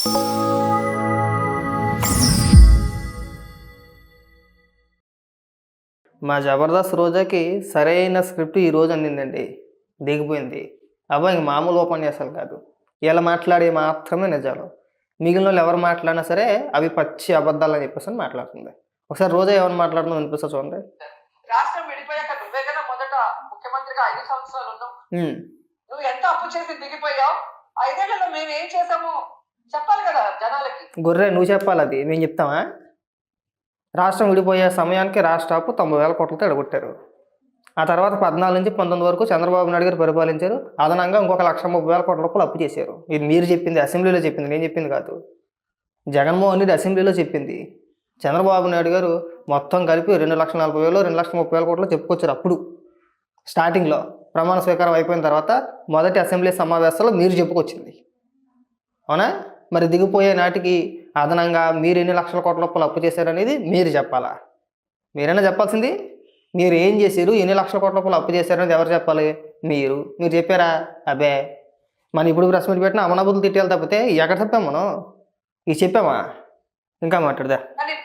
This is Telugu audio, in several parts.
మా జబర్దస్త్ రోజాకి సరైన స్క్రిప్ట్ ఈ రోజు అందిందండి. దిగిపోయింది. ఇంక మామూలు ఉపన్యాసాలు కాదు. ఇలా మాట్లాడే మాత్రమే నిజాలు. మిగిలిన వాళ్ళు ఎవరు మాట్లాడినా సరే అవి పచ్చి అబద్ధాలు అని చెప్పేసి మాట్లాడుతుంది. ఒకసారి రోజా ఏమని మాట్లాడుతుందో వినిపిస్తా చూడండి. రాష్ట్రం విడిపోయాక నువ్వే కదా మొదట ముఖ్యమంత్రిగా 5 సంవత్సరాలు ఉన్నావు. నువ్వు ఎంత అప్పు చేసి దిగిపోయావు? 5 ఏళ్లలో మేము ఏం చేసాము చెప్పాలి కదా జనాలకి. గొర్రె నువ్వు చెప్పాలి, అది మేము చెప్తామా? రాష్ట్రం విడిపోయే సమయానికి రాష్ట్ర అప్పు 90,000 కోట్లతో ఎడగొట్టారు. ఆ తర్వాత 14 నుంచి 19 వరకు చంద్రబాబు నాయుడు గారు పరిపాలించారు. అదనంగా ఇంకొక 1,30,000 కోట్ల రూపాయలు అప్పు చేశారు. ఇది మీరు చెప్పింది, అసెంబ్లీలో చెప్పింది, నేను చెప్పింది కాదు. జగన్మోహన్ రెడ్డి అసెంబ్లీలో చెప్పింది. చంద్రబాబు నాయుడు గారు మొత్తం కలిపి 2,40,000 2,30,000 కోట్లు చెప్పుకొచ్చారు. అప్పుడు స్టార్టింగ్లో ప్రమాణ స్వీకారం అయిపోయిన తర్వాత మొదటి అసెంబ్లీ సమావేశాల్లో మీరు చెప్పుకొచ్చింది, అవునా? మరి దిగిపోయే నాటికి అదనంగా మీరు ఎన్ని లక్షల కోట్ల రూపాయలు అప్పు చేశారనేది మీరు చెప్పాలా? మీరైనా చెప్పాల్సింది. మీరు ఏం చేశారు, ఎన్ని లక్షల కోట్ల రూపాయలు అప్పు చేశారనేది ఎవరు చెప్పాలి? మీరు చెప్పారా? అబ్బే, మనం ఇప్పుడు ప్రెస్ మీట్ పెట్టిన అమనాబుద్ధులు తిట్టాలి తప్పితే ఎక్కడ చెప్పాం మనం? ఇది చెప్పామా? ఇంకా మాట్లాడదా?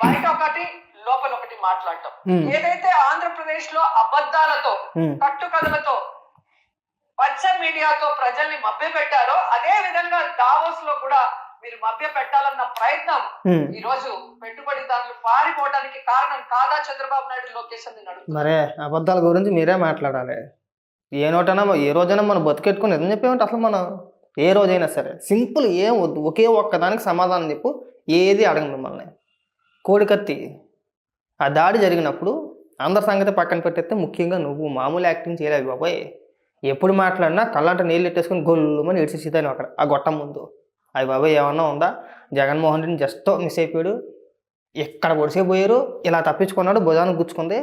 బయట ఒకటి లోపల ఒకటి మాట్లాడటం. ఏదైతే ఆంధ్రప్రదేశ్ లో అబద్ధాలతో కట్టుకథలతో పచ్చ మీడియాతో ప్రజల్ని మభ్య పెట్టారో అదే విధంగా దావోస్ లో కూడా మీరు మభ్య పెట్టాలన్న ప్రయత్నం ఈ రోజు పెట్టుబడిదారులు పారిపోవడానికి కారణం కాదా చంద్రబాబు నాయుడు, లోకేష్ అని అడుగుతున్నారు. మరే అబద్ధాల గురించి మీరే మాట్లాడాలి. ఏ నోటైనా ఏ రోజైనా మనం బతికెట్టుకుని నిజం చెప్పేమంటే అసలు మనం ఏ రోజైనా సరే సింపుల్ ఏం వద్దు, ఒకే ఒక్కదానికి సమాధానం చెప్పు, ఏది అడగను మిమ్మల్ని. కోడికత్తి ఆ దాడి జరిగినప్పుడు అందరి సంగతి పక్కన పెట్టేస్తే ముఖ్యంగా నువ్వు మామూలు యాక్టింగ్ చేయలేవు బాబాయ్. ఎప్పుడు మాట్లాడినా కళ్ళంట నీళ్ళు ఎట్టేసుకుని గొల్లుమని ఏడ్చేసేదాన్ని అక్కడ ఆ గొట్టం ముందు. అవి బాబాయ్ ఏమన్నా ఉందా? జగన్మోహన్ రెడ్డిని జస్ట్ మిస్ అయిపోయాడు, ఎక్కడ పొడిసేపోయారు, ఇలా తప్పించుకున్నాడు, భుజానికి గుచ్చుకుంది,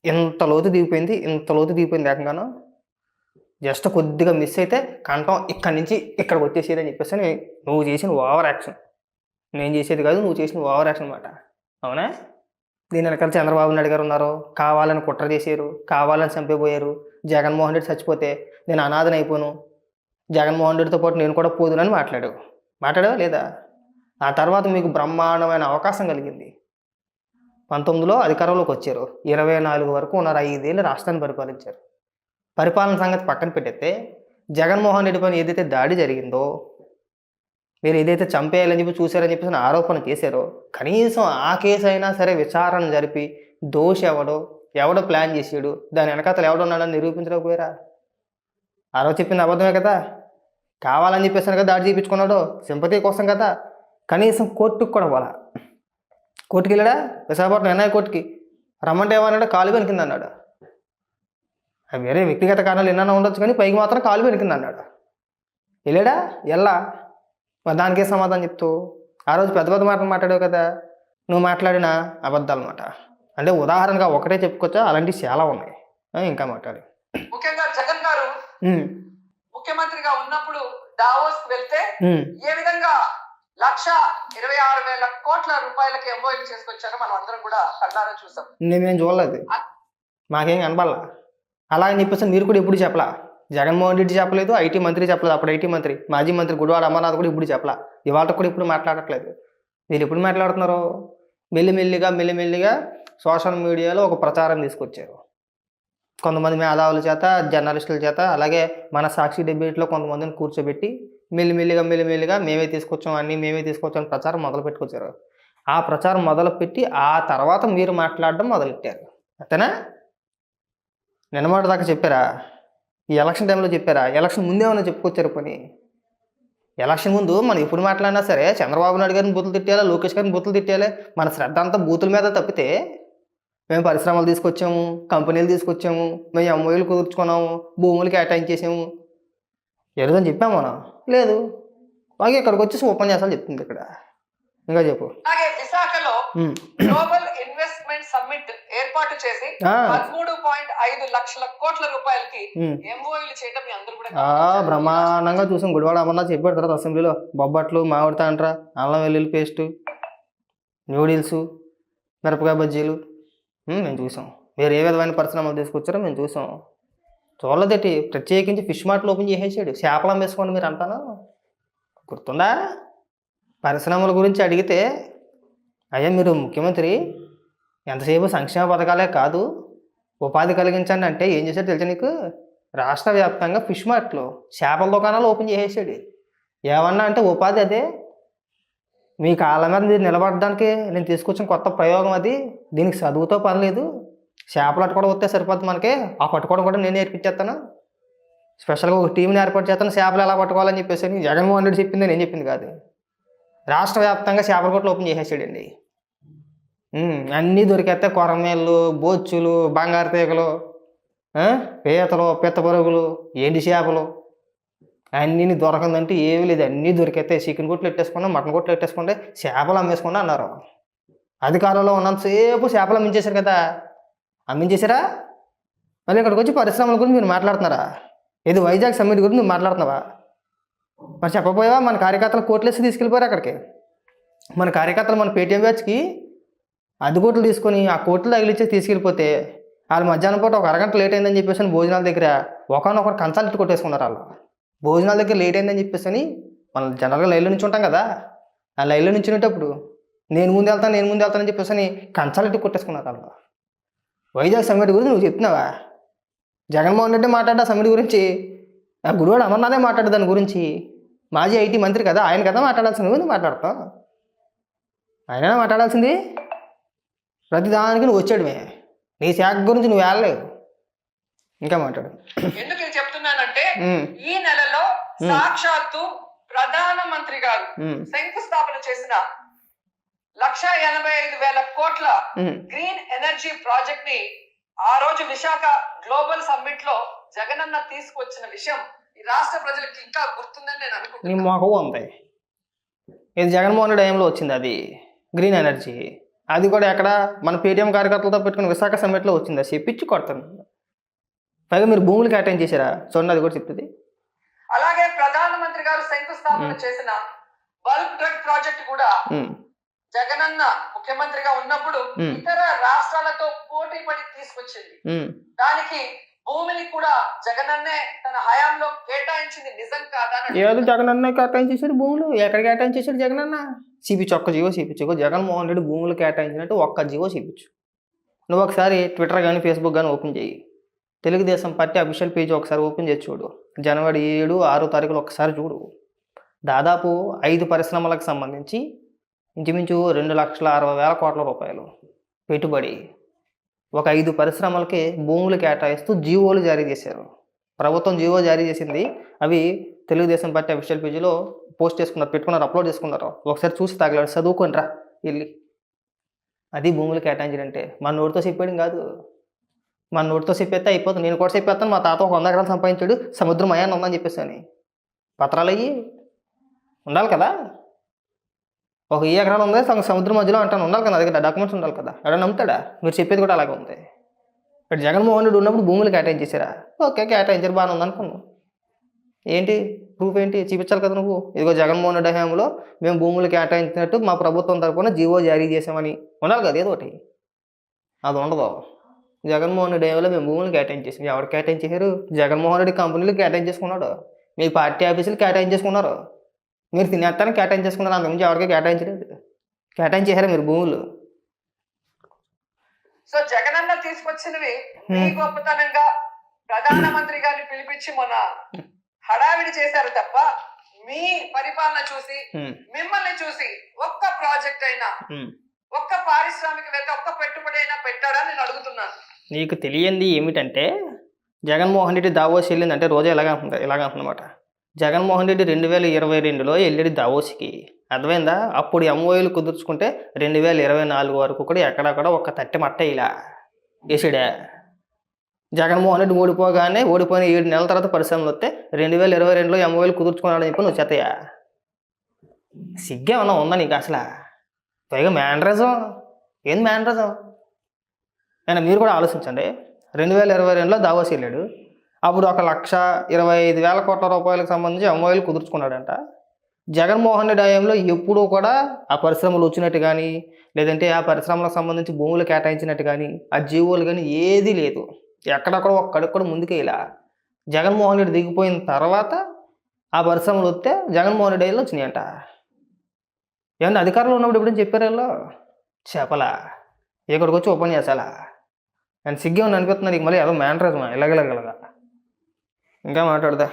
ఇంత లోతు దిగిపోయింది ఏకంగాను. జస్ట్ కొద్దిగా మిస్ అయితే కంఠం ఇక్కడి నుంచి ఇక్కడికి వచ్చేసేది అని చెప్పేసి నువ్వు చేసిన ఓవర్ యాక్షన్. నేను చేసేది కాదు, నువ్వు చేసిన ఓవర్ యాక్షన్ అనమాట, అవునా? దీని వెనకాల చంద్రబాబు నాయుడు గారు ఉన్నారు, కావాలని కుట్ర చేశారు, కావాలని చంపిపోయారు. జగన్మోహన్ రెడ్డి చచ్చిపోతే నేను అనాథని అయిపోను, జగన్మోహన్ రెడ్డితో పాటు నేను కూడా పోదునని మాట్లాడావా లేదా? ఆ తర్వాత మీకు బ్రహ్మాండమైన అవకాశం కలిగింది. 19లో అధికారంలోకి వచ్చారు, 24 వరకు ఉన్నారు, 5 ఏళ్ళు రాష్ట్రాన్ని పరిపాలించారు. పరిపాలన సంగతి పక్కన పెట్టేస్తే జగన్మోహన్ రెడ్డి పైన ఏదైతే దాడి జరిగిందో, మీరు ఏదైతే చంపేయాలని చెప్పి చూశారని చెప్పేసి ఆరోపణ చేశారో, కనీసం ఆ కేసు అయినా సరే విచారణ జరిపి దోషి ఎవడో ప్లాన్ చేసాడు, దాని వెనకాతలు ఎవడున్నాడని నిరూపించలేకపోయారా? ఆ రోజు చెప్పింది అబద్ధమే కదా. కావాలని చెప్పేసాను కదా దాడి చేయించుకున్నాడు, సింపతి కోసం కదా. కనీసం కోర్టుకు కూడా పోలా. కోర్టుకి వెళ్ళాడా? విశాఖపట్నం ఎన్ఐ కోర్టుకి రమ్మంటే ఏమన్నాడు? కాలు వెనికింది అన్నాడు. అది వేరే వ్యక్తిగత కారణాలు ఎన్నైనా ఉండొచ్చు, కానీ పైకి మాత్రం కాలు వెనికింది అన్నాడు. వెళ్ళాడా? దానికే సమాధానం చెప్తూ ఆ రోజు పెద్ద పెద్ద మాటలు మాట్లాడావు కదా. నువ్వు మాట్లాడిన అబద్ధాలు అన్నమాట. అంటే ఉదాహరణగా ఒకటే చెప్పుకోవచ్చా? అలాంటివి చాలా ఉన్నాయి. ఇంకా మాట్లాడి ముఖ్యంగా జగన్ గారు ముఖ్యమంత్రిగా ఉన్నప్పుడు దావోస్ వెళ్తే ఏ విధంగా 1,26,000 కోట్ల రూపాయలకి ఎంఓయూ చేసుకొచ్చారో మనం అందరం కూడా కళ్ళారా చూసాం. నేనేం చూడలేదు, మాకేం కనపడలా. అలా అని చెప్పేసి మీరు కూడా ఎప్పుడు చెప్పలా. జగన్మోహన్ రెడ్డి చెప్పలేదు, ఐటీ మంత్రి చెప్పలేదు. అప్పుడు ఐటీ మంత్రి, మాజీ మంత్రి గుడివాడ అమర్నాథ్ కూడా ఇప్పుడు చెప్పలా. ఇవాళ కూడా ఇప్పుడు మాట్లాడట్లేదు. మీరు ఎప్పుడు మాట్లాడుతున్నారు? మెల్లిమెల్లిగా సోషల్ మీడియాలో ఒక ప్రచారం తీసుకొచ్చారు. కొంతమంది మేధావుల చేత, జర్నలిస్టుల చేత, అలాగే మన సాక్షి డిబేట్లో కొంతమందిని కూర్చోబెట్టి మెల్లిమెల్లిగా మేమే తీసుకొచ్చామని ప్రచారం మొదలు పెట్టుకొచ్చారు. ఆ ప్రచారం మొదలుపెట్టి ఆ తర్వాత మీరు మాట్లాడడం మొదలెట్టారు. అంతేనా? నిన్నమాట దాకా చెప్పారా? ఈ ఎలక్షన్ టైంలో చెప్పారా? ఎలక్షన్ ముందేమన్నా చెప్పుకొచ్చారు. పని ఎలక్షన్ ముందు మనం ఎప్పుడు మాట్లాడినా సరే చంద్రబాబు నాయుడు గారిని బూతులు తిట్టాలి, లోకేష్ గారిని బూతులు తిట్టాలి. మన శ్రద్ధ అంతా బూతుల మీద తప్పితే మేము పరిశ్రమలు తీసుకొచ్చాము, కంపెనీలు తీసుకొచ్చాము, మేము ఎంఓయూలు కుదుర్చుకున్నాము, భూములు కేటాయించేసాము, ఏదని చెప్పాము మనం? లేదు. అలాగే ఇక్కడికి వచ్చేసి ఉపన్యాసాలు చెప్తుంది. ఇక్కడ ఇంకా చెప్పు. విశాఖలో గ్లోబల్ ఇన్వెస్ట్మెంట్ సమ్మిట్ ఏర్పాటు చేసి 13.5 లక్షల కోట్ల రూపాయలకి ఎంఓయూలు చేయడం మీ అందరూ కూడా బ్రహ్మాండంగా చూసాం. గుడివాడ అమర్నాథ్ చెప్పాడు తర్వాత అసెంబ్లీలో. బొబ్బట్లు, మామిడి తాండ్ర, అల్లం వెల్లుల్లి పేస్టు, న్యూడిల్స్, మిరపకాయ బజ్జీలు మేము చూసాం. మీరు ఏ విధమైన పరిశ్రమలు తీసుకొచ్చారో మేము చూసాం. చూడలేదేటి? ప్రత్యేకించి ఫిష్ మార్ట్లు ఓపెన్ చేసేసాడు. చేపలం వేసుకోండి మీరు అంటాను. గుర్తుందా? పరిశ్రమల గురించి అడిగితే అయ్యా మీరు ముఖ్యమంత్రి ఎంతసేపు సంక్షేమ పథకాలే కాదు ఉపాధి కలిగించండి అంటే ఏం చేశాడు తెలుసా నీకు? రాష్ట్ర వ్యాప్తంగా ఫిష్ మార్ట్లు చేపల దుకాణాలు ఓపెన్ చేసేసాడు. ఏమన్నా అంటే ఉపాధి అదే, మీ కాళ్ళ మీద మీరు నిలబడడానికి నేను తీసుకొచ్చిన కొత్త ప్రయోగం అది, దీనికి చదువుతో పని లేదు, చేపలు పట్టుకోవడం వస్తే సరిపోద్ది మనకి, ఆ పట్టుకోవడం కూడా నేను నేర్పించేస్తాను, స్పెషల్గా ఒక టీంని ఏర్పాటు చేస్తాను చేపలు ఎలా పట్టుకోవాలని చెప్పేసి జగన్మోహన్ రెడ్డి చెప్పింది, నేను చెప్పింది కాదు. రాష్ట్ర వ్యాప్తంగా చేపల కొట్లు ఓపెన్ చేసేసాడండి. అన్నీ దొరికేస్తే కొరమేళ్ళు, బొచ్చులు, బంగారు తీగలు, పీతలు, పిత్త పరుగులు, ఎండి చేపలు అన్నీ దొరకందంటే ఏమీ లేదు, అన్నీ దొరికేస్తే చికెన్ కొట్లు పెట్టేసుకోండి, మటన్ కొట్లు పెట్టేసుకోండి, చేపలు అమ్మేసుకోండి అన్నారు. అధికారంలో ఉన్నంతసేపు చేపలు అమ్మించేశారు కదా, అమ్మించేశారా? మళ్ళీ ఇక్కడికి వచ్చి పరిశ్రమల గురించి మీరు మాట్లాడుతున్నారా? ఇది వైజాగ్ సమ్మిట్ గురించి నువ్వు మాట్లాడుతున్నావా? మరి చెప్పపోయావా? మన కార్యకర్తలు కోట్లేసి తీసుకెళ్ళిపోయారు అక్కడికి. మన కార్యకర్తలు మన పేటీఎం బ్యాచ్కి 10 కోట్లు తీసుకొని ఆ కోట్లు తగిలిచ్చేసి తీసుకెళ్ళిపోతే వాళ్ళు మధ్యాహ్నం పూట ఒక అరగంట లేట్ అయిందని చెప్పేసి భోజనాల దగ్గర ఒకనొకరు కంచాలు కొట్టేసుకున్నారు. వాళ్ళు భోజనాల దగ్గర లేట్ అయిందని చెప్పేసి మనం జనరల్గా లైన్లో నుంచి ఉంటాం కదా, ఆ లైన్లో నుంచి ఉండేటప్పుడు నేను ముందు వెళ్తానని చెప్పేసి కంచాలు కొట్టేసుకున్నారు వాళ్ళు. వైజాగ్ సమ్మిట్ గురించి నువ్వు చెప్తున్నావా? జగన్మోహన్ రెడ్డి మాట్లాడా సమ్మిట్ గురించి, ఆ గురువాడు అమర్నాథే మాట్లాడు దాని గురించి. మాజీ ఐటీ మంత్రి కదా, ఆయన కదా మాట్లాడాల్సింది, నువ్వు మాట్లాడతావు? ఆయన మాట్లాడాల్సింది. ప్రతిదానికి నువ్వు వచ్చాడుమే, నీ శాఖ గురించి నువ్వు వెళ్ళలేవు. ఇంకా మాట్లాడు. ఎందుకు నేను చెప్తున్నానంటే ఈ నెలలో సాక్షాత్తు ప్రధానమంత్రి గారు శంకుస్థాపన చేసిన 1,85,000 కోట్ల గ్రీన్ ఎనర్జీ ప్రాజెక్ట్ ని ఆ రోజు విశాఖ గ్లోబల్ సమ్మిట్ లో జగనన్న తీసుకొచ్చిన విషయం ఈ రాష్ట్ర ప్రజలకు ఇంకా గుర్తుందని నేను అనుకుంటున్నాను. ఇది జగన్మోహన్ రెడ్డి టైంలో వచ్చింది అది గ్రీన్ ఎనర్జీ. అది కూడా ఎక్కడ మన పేటీఎం కార్యకర్తలతో పెట్టుకుని విశాఖ సమ్మిట్లో వచ్చింది. అది చెప్పించి కొడతాను. పైగా మీరు భూములు కేటాయించేశారా చూడండి, అది కూడా చెప్తుంది. అలాగే ప్రధానమంత్రి గారు శంకుస్థాపన చేసిన బల్క్ డ్రగ్ ప్రాజెక్ట్ కూడా జగనన్న ముఖ్యమంత్రిగా ఉన్నప్పుడు ఇతర రాష్ట్రాలతో పోటీ పడి తీసుకొచ్చింది. దానికి భూమిని కూడా జగనన్నే తన హయాంలో కేటాయించింది. నిజం కాదా? ఏదో జగనన్న కేటాయించేసాడు భూములు. ఎక్కడ కేటాయించేసాడు జగనన్న? చూపించు, ఒక్క జీవో చూపించు. జగన్మోహన్ రెడ్డి భూములు కేటాయించినట్టు ఒక్క జీవో చూపించు. నువ్వు ఒకసారి ట్విట్టర్ కానీ ఫేస్బుక్ కానీ ఓపెన్ చేయి. తెలుగుదేశం పార్టీ అఫీషియల్ పేజ్ ఒకసారి ఓపెన్ చేసి చూడు. జనవరి 7, 6 తారీఖులు ఒకసారి చూడు. దాదాపు 5 పరిశ్రమలకు సంబంధించి ఇంచుమించు 2,60,000 కోట్ల రూపాయలు పెట్టుబడి ఒక 5 పరిశ్రమలకి భూములు కేటాయిస్తూ జీవోలు జారీ చేశారు. ప్రభుత్వం జీవో జారీ చేసింది. అవి తెలుగుదేశం పార్టీ అఫీషియల్ పేజీలో పోస్ట్ చేసుకున్నారు, పెట్టుకున్నారు, అప్లోడ్ చేసుకున్నారు. ఒకసారి చూసి తగలాడు, చదువుకోండి రా వెళ్ళి. అది భూములు కేటాయించారంటే మన నోటితో చెప్పేయడం కాదు. మన నోటితో చెప్పేస్తే అయిపోతుంది. నేను కూడా చెప్పేస్తాను, మా తాత 100 ఎకరాలు సంపాదించాడు, సముద్రం అయ్యాన్ని ఉందని చెప్పేసి అని. పత్రాలు అయ్యి ఉండాలి కదా. ఒక 1 ఎకరాలు ఉంది సముద్రం మధ్యలో అంటాను, ఉండాలి కదా, దగ్గర డాక్యుమెంట్స్ ఉండాలి కదా. ఎవరైనా నమ్ముతాడా? మీరు చెప్పేది కూడా అలాగే ఉంది. ఇక్కడ జగన్మోహన్ రెడ్డి ఉన్నప్పుడు భూములు కేటాయించేసారా? ఓకే, కేటాయించారు, బాగానే ఉంది అనుకున్నావు. ఏంటి ప్రూఫ్ ఏంటి చూపించాలి కదా నువ్వు. ఇదిగో జగన్మోహన్ రెడ్డి హయాంలో మేము భూములు కేటాయించినట్టు మా ప్రభుత్వం తరఫున జీవో జారీ చేసామని ఉండాలి కదా ఏదో ఒకటి. అది ఉండదు. జగన్మోహన్ రెడ్డి హయాంలో మేము భూములు కేటాయించేసాం. ఎవరు కేటాయించేశారు? జగన్మోహన్ రెడ్డి కంపెనీలు కేటాయించేసుకున్నాడు, మీ పార్టీ ఆఫీసులు కేటాయించేసుకున్నారు, మీరు తినేస్తాను కేటాయించేసుకున్నారు. అంతకుమించి ఎవరికి కేటాయించలేదు. కేటాయించేశారు మీరు భూములు. సో జగనన్న తీసుకొచ్చినవి మీ గొప్పతనంగా ప్రధానమంత్రి గారిని పిలిపించి మన హడావిడి చేశారు తప్ప మీ పరిపాలన చూసి మిమ్మల్ని చూసి ఒక్క ప్రాజెక్ట్ అయినా ఒక్క పారిశ్రామికవేత్త ఒక్క పెట్టుబడి అయినా పెట్టాడని నేను అడుగుతున్నాను. నీకు తెలియంది ఏమిటంటే జగన్మోహన్ రెడ్డి దావోస్ వెళ్ళిందంటే రోజు ఇలాగంటున్నమాట. జగన్మోహన్ రెడ్డి 2022లో వెళ్ళాడు దావోస్కి, అర్థమైందా? అప్పుడు ఎంఓఏలు కుదుర్చుకుంటే 2024 వరకు కూడా ఎక్కడక్కడ ఒక తట్టి మట్ట ఇలా వేసాడా. జగన్మోహన్ రెడ్డి ఓడిపోయిన 7 నెలల తర్వాత పరిశ్రమలు వస్తే 2022లో ఎంఓఏలు కుదుర్చుకున్నాడని చెప్పి నువ్వు చెత్తయా? సిగ్గేమన్నా ఉందా నీకు అసలు? పైగా మేనరిజం ఏంది మేనరిజం? అయినా మీరు కూడా ఆలోచించండి. 2022లో దావోస్ వెళ్ళాడు, అప్పుడు 1,25,000 కోట్ల రూపాయలకు సంబంధించి ఎంఓఏలు కుదుర్చుకున్నాడంట. జగన్మోహన్ రెడ్డి హయాంలో ఎప్పుడూ కూడా ఆ పరిశ్రమలు వచ్చినట్టు కానీ, లేదంటే ఆ పరిశ్రమలకు సంబంధించి భూములు కేటాయించినట్టు కానీ, ఆ జీవోలు కానీ ఏదీ లేదు. ఎక్కడక్కడ ఒక్కడికి కూడా ముందుకే ఇలా. జగన్మోహన్ రెడ్డి దిగిపోయిన తర్వాత ఆ పరిశ్రమలు వస్తే జగన్మోహన్ రెడ్డి హయాంలో వచ్చినాయంట. ఏమన్నా అధికారంలో ఉన్నప్పుడు ఎప్పుడైనా చెప్పారు వీళ్ళు చెప్పలా ఇక్కడికి వచ్చి ఉపన్యాసాలా అండ్ సిగ్గే ఉంది అనిపిస్తుంది నీకు మళ్ళీ ఏదో మేనరిజమా ఇలాగలాగలగా ఇంకా మాట్లాడదా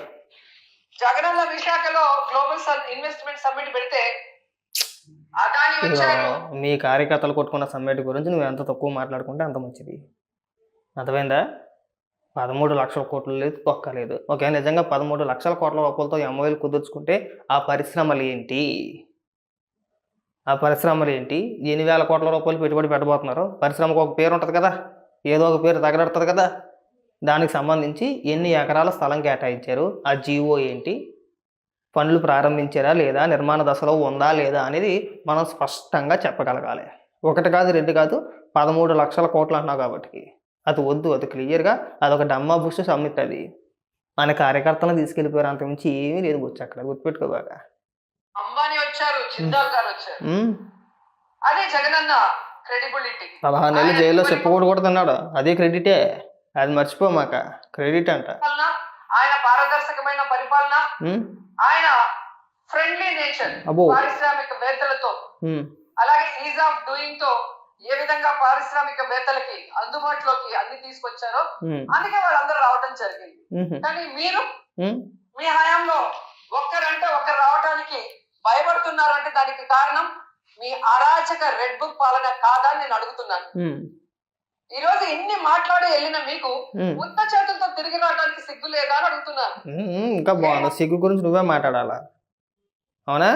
జగనన్న విశాఖలో గ్లోబల్ ఇన్వెస్ట్మెంట్ సమ్మిట్ పెడితే అదాని వచ్చారు. మీ కార్యకర్తలు కొట్టుకున్న సమ్మిట్ గురించి నువ్వు ఎంత తక్కువ మాట్లాడుకుంటే అంత మంచిది. అర్థమైందా? 13 లక్షల కోట్లు లేదు, తొక్కలేదు. ఓకే, నిజంగా 13 లక్షల కోట్ల రూపాయలతో ఎంఓఎల్ కుదుర్చుకుంటే ఆ పరిశ్రమలు ఏంటి? ఆ పరిశ్రమలు ఏంటి? ఎన్ని వేల కోట్ల రూపాయలు పెట్టుబడి పెట్టబోతున్నారు? పరిశ్రమకు ఒక పేరు ఉంటుంది కదా, ఏదో ఒక పేరు తగలడుతుంది కదా. దానికి సంబంధించి ఎన్ని ఎకరాల స్థలం కేటాయించారు, ఆ జీవో ఏంటి, పనులు ప్రారంభించారా లేదా, నిర్మాణ దశలో ఉందా లేదా అనేది మనం స్పష్టంగా చెప్పగలగాలి. ఒకటి కాదు, రెండు కాదు, 13 లక్షల కోట్లు అంటున్నావు కాబట్టి అది వద్దు. అది క్లియర్గా అదొక డమ్మా బుష్ సమ్మిట్. అది మన కార్యకర్తలను తీసుకెళ్ళిపోయారు, అంతకుమించి ఏమీ లేదు. వచ్చి అక్కడ గుర్తుపెట్టుకోబాగా. అంబానీ వచ్చారు, జిందాల్ గారు వచ్చారు. అదే జగనన్న క్రెడిబిలిటీ. 16 నెలలు జైల్లో చెప్పకూడదు కూడా తిన్నాడు, అదే క్రెడిటే. అది మర్చిపోమాక, క్రెడిట్ అంట. ఆయన పారదర్శకమైన పరిపాలన, ఆయన ఫ్రెండ్లీ నేచర్, పారిశ్రామికవేత్తలతో అలాగే ఈజ్ ఆఫ్ డూయింగ్ తో ఏ విధంగా పారిశ్రామికవేత్తలకి అందుబాటులోకి అన్ని తీసుకొచ్చారో అందుకే వాళ్ళందరూ రావడం జరిగింది. కానీ మీరు మీ హయాంలో ఒక్కరంటే ఒక్కరు రావడానికి భయపడుతున్నారు అంటే దానికి కారణం మీ అరాచక రెడ్ బుక్ పాలన కాదా అని నేను అడుగుతున్నాను. ఈ రోజు ఇన్ని మాట్లాడి వెళ్ళిన మీకు ఉత్త చేతులతో తిరిగి రావడానికి సిగ్గు లేదా అని అడుగుతున్నాను. ఇంకా బాగుంది. సిగ్గు గురించి నువ్వే మాట్లాడాలా? అవునా?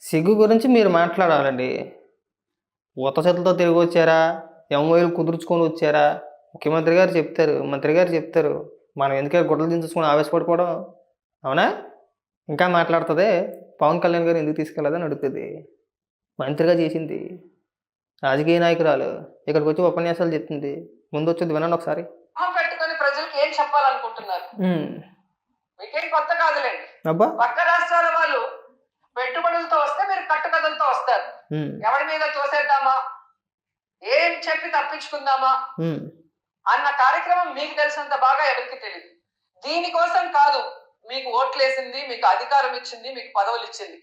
సిగ్గు గురించి మీరు మాట్లాడాలండి. ఉత్త చేతులతో తిరిగి వచ్చారా, ఎంఓఏలు కుదుర్చుకొని వచ్చారా, ముఖ్యమంత్రి గారు చెప్తారు, మంత్రి గారు చెప్తారు. మనం ఎందుకే గుడ్డలు దించుకొని ఆవేశపడిపోవడం? అవునా? ఇంకా మాట్లాడుతుంది. పవన్ కళ్యాణ్ గారు ఎందుకు తీసుకెళ్ళదని అడుగుతుంది. మంత్రిగా చేసింది, రాజకీయ నాయకురాలు, ఇక్కడికి వచ్చి ఉపన్యాసాలు చెప్తుంది. ముందు వచ్చేది వినండి ఒకసారి. పెట్టుకొని ప్రజలకు ఏం చెప్పాలనుకుంటున్నారు? మీకేం కొత్త కాదులేండి. అబ్బా, పక్క రాష్ట్రాల వాళ్ళు పెట్టుబడులతో వస్తే మీరు కట్టుకథలతో వస్తారు. ఎవరి మీద తోసేద్దామా, ఏం చెప్పి తప్పించుకుందామా అన్న కార్యక్రమం మీకు తెలిసినంత బాగా ఎవరికి తెలియదు. దీనికోసం కాదు మీకు ఓట్లేసింది, మీకు అధికారం ఇచ్చింది, మీకు పదవులు ఇచ్చింది.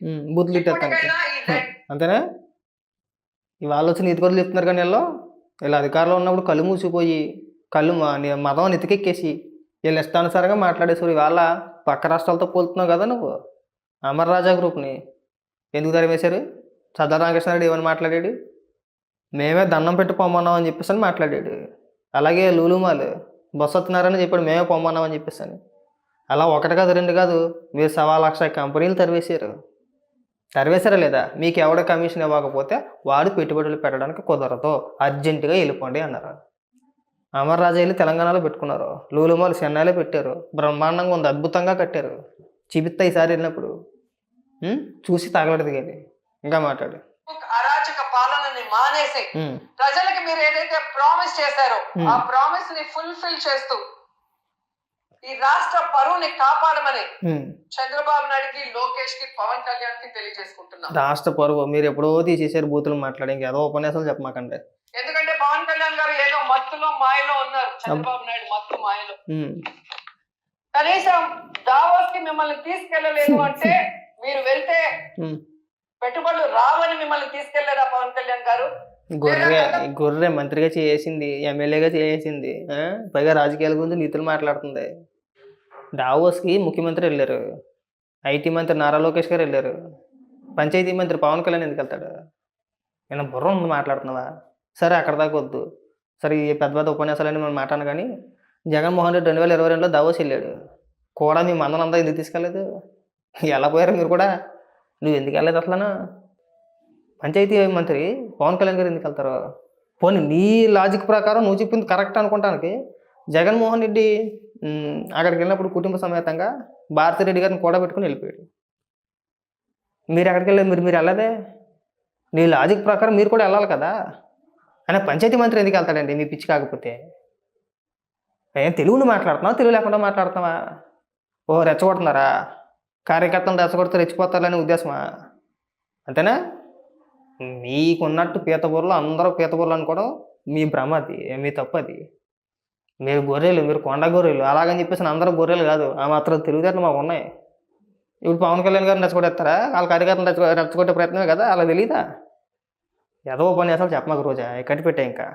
అంతేనా? ఇవాళ వచ్చి నీతి కొద్దులు చెప్తున్నారు. కానీ వీళ్ళు అధికారంలో ఉన్నప్పుడు కళ్ళు మూసిపోయి కళ్ళు మతం ఎతికెక్కేసి వీళ్ళు ఇష్టానుసారంగా మాట్లాడేసారు. ఇవాళ పక్క రాష్ట్రాలతో పోలుతున్నావు కదా నువ్వు. అమర్ రాజా గ్రూప్ని ఎందుకు తరిమేశారు? సజ్జల రామకృష్ణారెడ్డి ఏమని మాట్లాడాడు? మేమే దండం పెట్టి పొమ్మన్నాం అని చెప్పేసి అని మాట్లాడాడు. అలాగే లూలుమాలు బొత్స సత్యనారాయణ చెప్పాడు, మేమే పొమ్మన్నాం అని చెప్పేసి అని. అలా ఒకటి కాదు, రెండు కాదు, మీరు 1,00,000 కంపెనీలు తరివేశారా లేదా? మీకు ఎవడ కమిషన్ ఇవ్వకపోతే వాడు పెట్టుబడులు పెట్టడానికి కుదరదు, అర్జెంటుగా వెళ్ళిపోండి అన్నారు. అమర్ రాజా వెళ్ళి తెలంగాణలో పెట్టుకున్నారు. లూలుమాలు చెన్నైలో పెట్టారు. బ్రహ్మాండంగా ఉంది, అద్భుతంగా కట్టారు. చూపిస్తా ఈసారి వెళ్ళినప్పుడు, చూసి తగలడదు. కానీ ఇంకా మాట్లాడు. అరాచక పాలనని మానేసి ప్రజలకి మీరు ఏదైతే ప్రామిస్ చేశారో ఆ ప్రామిస్ ని ఫుల్ఫిల్ చేస్తూ ఈ రాష్ట్ర పరువుని కాపాడమని చంద్రబాబు నాయుడుకి, లోకేష్ కి, పవన్ కళ్యాణ్ కి తెలియజేసుకుంటున్నాం. రాష్ట్ర పరువు మీరు ఎప్పుడో తీసేసారు, బూతులు మాట్లాడి ఏదో ఉపన్యాసాలు చెప్పమాకండి. ఎందుకంటే పవన్ కళ్యాణ్ గారు ఏదో మత్తులో మాయలో ఉన్నారు, చంద్రబాబు నాయుడు మత్తు మాయలో. కనీసం దావోస్ కి మిమ్మల్ని తీసుకెళ్లలేదు అంటే మీరు వెళ్తే పెట్టుబడులు రావని మిమ్మల్ని తీసుకెళ్లేదా పవన్ కళ్యాణ్ గారు? గొర్రె మంత్రిగా చేసింది, ఎమ్మెల్యేగా చేసింది, పైగా రాజకీయాల గురించి నీతులు మాట్లాడుతుంది. డావోస్కి ముఖ్యమంత్రి వెళ్ళారు, ఐటీ మంత్రి నారా లోకేష్ గారు వెళ్ళారు, పంచాయతీ మంత్రి పవన్ కళ్యాణ్ ఎందుకు వెళ్తాడు? నేను బుర్ర ఉంది మాట్లాడుతున్నావా? సరే అక్కడ దాకా వద్దు. సరే ఈ పెద్ద పెద్ద ఉపన్యాసాలని మనం మాట్లాడను. కానీ జగన్మోహన్ రెడ్డి 2022లో దావోస్ వెళ్ళాడు కూడా. మీ మందనంతా ఎందుకు తీసుకెళ్ళలేదు? ఎలా పోయారు మీరు కూడా? నువ్వు ఎందుకు వెళ్ళలేదు అసలు? పంచాయతీ మంత్రి పవన్ కళ్యాణ్ గారు ఎందుకు వెళ్తారు? పోనీ నీ లాజిక్ ప్రకారం నువ్వు చెప్పింది కరెక్ట్ అనుకుంటానికి జగన్మోహన్ రెడ్డి అక్కడికి వెళ్ళినప్పుడు కుటుంబ సమేతంగా భారతిరెడ్డి గారిని కూడా పెట్టుకుని వెళ్ళిపోయాడు. మీరు ఎక్కడికి వెళ్ళారు? మీరు వెళ్ళదే. నీ లాజిక్ ప్రకారం మీరు కూడా వెళ్ళాలి కదా. అయినా పంచాయతీ మంత్రి ఎందుకు వెళ్తాడండి మీ పిచ్చి కాకపోతే? ఏం తెలుగును మాట్లాడుతున్నావా, తెలుగు లేకుండా మాట్లాడుతున్నావా? ఓ రెచ్చగొడుతున్నారా? కార్యకర్తలు రెచ్చగొడితే రెచ్చిపోతారనే ఉద్దేశమా? అంతేనా? మీకున్నట్టు పీతబూరలు అందరూ పీతబూరలు అనుకోవడం మీ భ్రమ, అది మీ తప్పది. మీరు గొర్రెలు, మీరు కొండ గొర్రెలు అలాగని చెప్పేసి అందరూ గొర్రెలు కాదు. ఆ మాత్రం తెలివితేటలు మాకు ఉన్నాయి. ఇప్పుడు పవన్ కళ్యాణ్ గారిని రెచ్చగొడేస్తారా? వాళ్ళ కార్యకర్తలు రెచ్చగొట్టే ప్రయత్నమే కదా, అలా తెలీదా? ఏదో పని అసలు చెప్పమాకు రోజా, కట్టిపెట్టా ఇంకా.